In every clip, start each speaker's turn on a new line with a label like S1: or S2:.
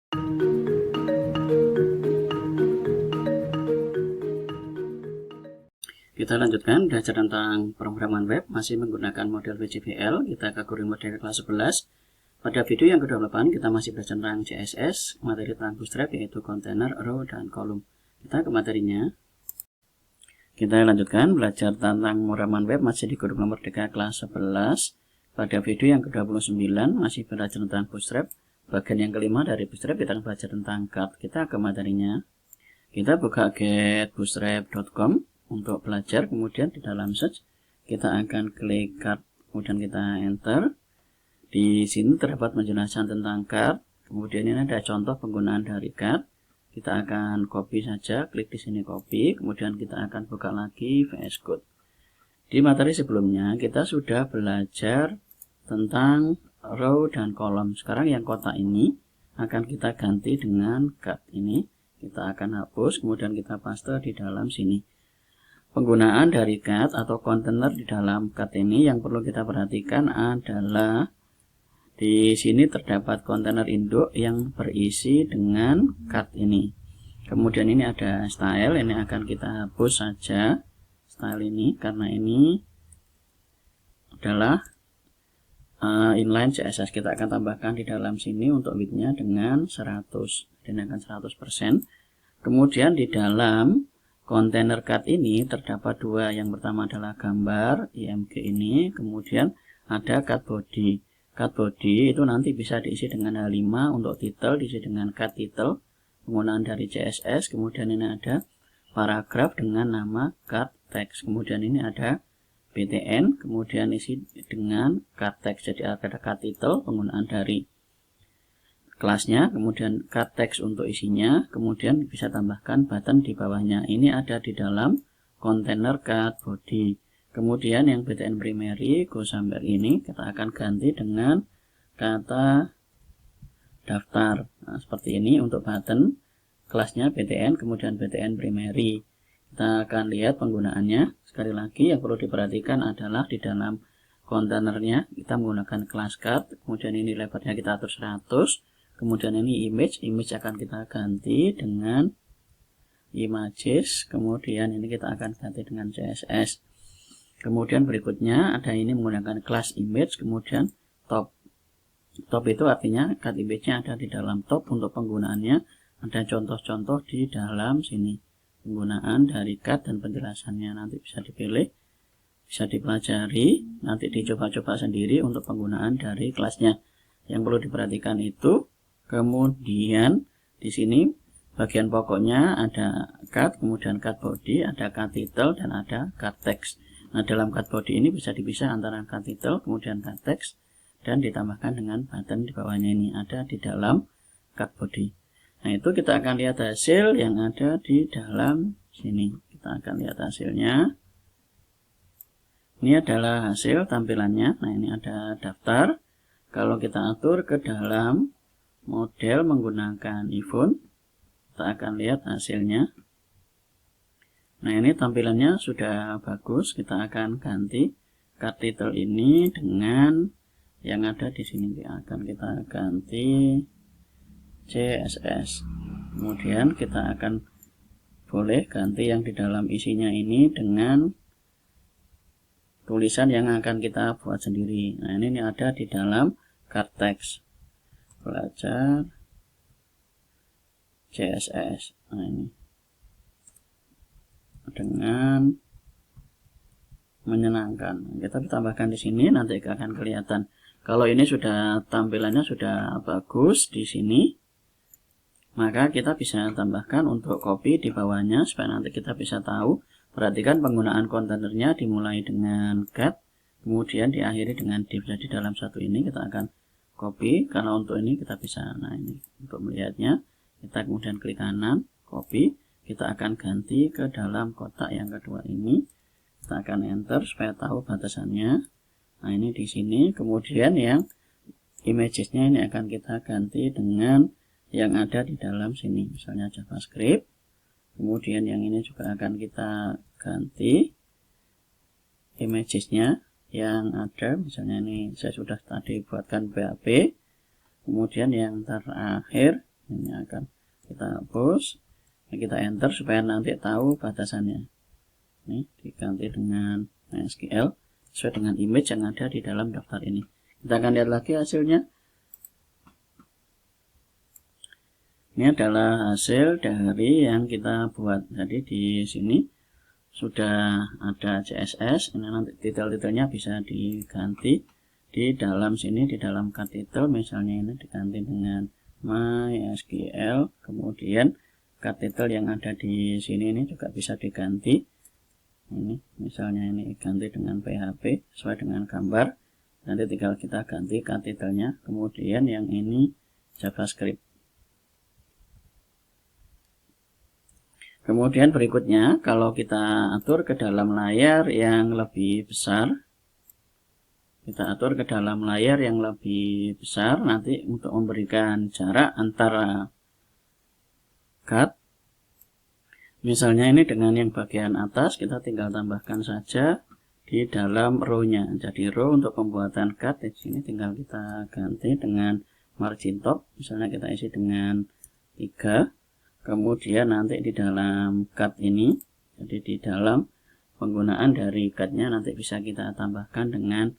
S1: Kita lanjutkan belajar tentang pemrograman web masih menggunakan model WJBL. Kita kategori model kelas 11. Pada video yang ke-28 kita masih belajar tentang CSS, materi tentang Bootstrap yaitu kontainer, row, dan kolom. Kita ke materinya. Kita lanjutkan belajar tentang pemrograman web masih di kurikulum Merdeka kelas 11. Pada video yang ke-29 masih belajar tentang Bootstrap. Bagian yang kelima dari Bootstrap kita akan belajar tentang Cut. Kita ke materinya. Kita buka getbootstrap.com untuk belajar, kemudian di dalam search kita akan klik Cut, kemudian kita enter. Di sini terdapat penjelasan tentang Cut, kemudian ini ada contoh penggunaan dari Cut. Kita akan copy saja, klik di sini copy, kemudian kita akan buka lagi VS Code. Di materi sebelumnya kita sudah belajar tentang row dan kolom. Sekarang yang kotak ini akan kita ganti dengan Cut ini. Kita akan hapus, kemudian kita paste di dalam sini. Penggunaan dari Cut atau kontainer di dalam Cut ini yang perlu kita perhatikan adalah di sini terdapat kontainer induk yang berisi dengan Cut ini. Kemudian ini ada style, ini akan kita hapus saja style ini karena ini adalah inline CSS. Kita akan tambahkan di dalam sini untuk width-nya dengan 100, dengan 100%. Kemudian di dalam kontainer Cut ini terdapat dua. Yang pertama adalah gambar img ini, kemudian ada cut body. Cut body itu nanti bisa diisi dengan H5 untuk title, diisi dengan cut title, penggunaan dari CSS. Kemudian ini ada paragraf dengan nama cut text. Kemudian ini ada btn, kemudian isi dengan cut text. Jadi ada cut title, penggunaan dari kelasnya, kemudian cut text untuk isinya, kemudian bisa tambahkan button di bawahnya. Ini ada di dalam kontainer cut body. Kemudian yang btn primary sampai ini kita akan ganti dengan kata daftar. Nah, seperti ini untuk button, kelasnya btn, kemudian btn primary. Kita akan lihat penggunaannya. Sekali lagi yang perlu diperhatikan adalah di dalam kontainernya kita menggunakan kelas cut, kemudian ini lebarnya kita atur 100. Kemudian ini image akan kita ganti dengan images, kemudian ini kita akan ganti dengan CSS. Kemudian berikutnya ada ini menggunakan kelas image, kemudian top. Top itu artinya cut image-nya ada di dalam top. Untuk penggunaannya ada contoh-contoh di dalam sini. Penggunaan dari cut dan penjelasannya nanti bisa dipilih, bisa dipelajari, nanti dicoba-coba sendiri untuk penggunaan dari kelasnya. Yang perlu diperhatikan itu, kemudian di sini bagian pokoknya ada cut, kemudian cut body, ada cut title, dan ada cut text. Nah, dalam cut body ini bisa dipisah antara cut title, kemudian cut text, dan ditambahkan dengan button di bawahnya ini ada di dalam cut body. Nah, itu kita akan lihat hasil yang ada di dalam sini. Kita akan lihat hasilnya. Ini adalah hasil tampilannya. Nah, ini ada daftar. Kalau kita atur ke dalam model menggunakan ifont, kita akan lihat hasilnya. Nah, ini tampilannya sudah bagus. Kita akan ganti cut title ini dengan yang ada di sini. Akan kita ganti CSS. Kemudian kita akan boleh ganti yang di dalam isinya ini dengan tulisan yang akan kita buat sendiri. Nah, ini ada di dalam cut text. Belajar CSS. Nah, ini dengan menyenangkan. Kita tambahkan di sini, nanti akan kelihatan. Kalau ini sudah tampilannya sudah bagus di sini, maka kita bisa tambahkan untuk copy di bawahnya supaya nanti kita bisa tahu. Perhatikan penggunaan kontainernya dimulai dengan cut, kemudian diakhiri dengan div. Jadi dalam satu ini kita akan copy, karena untuk ini kita bisa, nah ini untuk melihatnya kita kemudian klik kanan, copy, kita akan ganti ke dalam kotak yang kedua ini. Kita akan enter supaya tahu batasannya. Nah, ini di sini. Kemudian yang imagesnya ini akan kita ganti dengan yang ada di dalam sini, misalnya JavaScript. Kemudian yang ini juga akan kita ganti imagesnya yang ada, misalnya ini saya sudah tadi buatkan PHP. Kemudian yang terakhir Ini akan kita hapus, kita enter supaya nanti tahu batasannya. Ini diganti dengan MySQL sesuai dengan image yang ada di dalam daftar ini. Kita akan lihat lagi hasilnya. Ini adalah hasil dari yang kita buat. Jadi di sini sudah ada CSS. Ini nanti detail-detailnya bisa diganti di dalam sini, di dalam cut title. Misalnya ini diganti dengan MySQL, kemudian cut title yang ada di sini ini juga bisa diganti. Ini misalnya ini ganti dengan PHP sesuai dengan gambar. Nanti tinggal kita ganti cut title-nya. Kemudian yang ini JavaScript. Kemudian berikutnya, kalau kita atur ke dalam layar yang lebih besar, nanti untuk memberikan jarak antara cut, misalnya ini dengan yang bagian atas, kita tinggal tambahkan saja di dalam row-nya. Jadi row untuk pembuatan cut di sini tinggal kita ganti dengan margin top, misalnya kita isi dengan 3. Kemudian nanti di dalam cut ini, jadi di dalam penggunaan dari cut-nya nanti bisa kita tambahkan dengan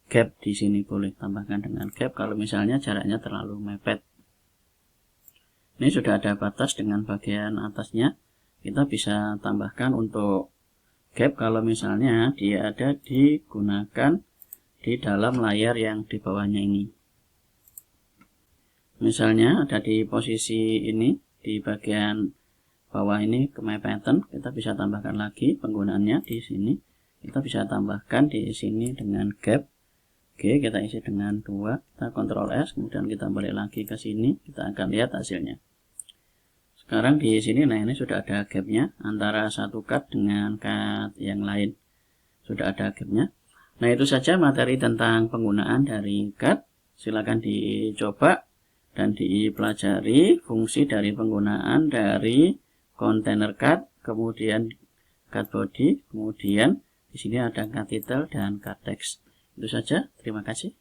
S1: gap. Di sini boleh tambahkan dengan gap kalau misalnya jaraknya terlalu mepet. Ini sudah ada batas dengan bagian atasnya. Kita bisa tambahkan untuk gap kalau misalnya dia ada digunakan di dalam layar yang di bawahnya ini. Misalnya ada di posisi ini, di bagian bawah ini kemepetan, kita bisa tambahkan lagi penggunaannya di sini. Kita bisa tambahkan di sini dengan gap. Oke, kita isi dengan 2, kita Ctrl S, kemudian kita balik lagi ke sini, kita akan lihat hasilnya. Sekarang di sini, nah ini sudah ada gapnya antara satu cut dengan cut yang lain. Sudah ada gapnya. Nah itu saja materi tentang penggunaan dari cut. Silakan dicoba dan dipelajari fungsi dari penggunaan dari container cut, kemudian cut body, kemudian di sini ada cut title dan cut text. Itu saja, terima kasih.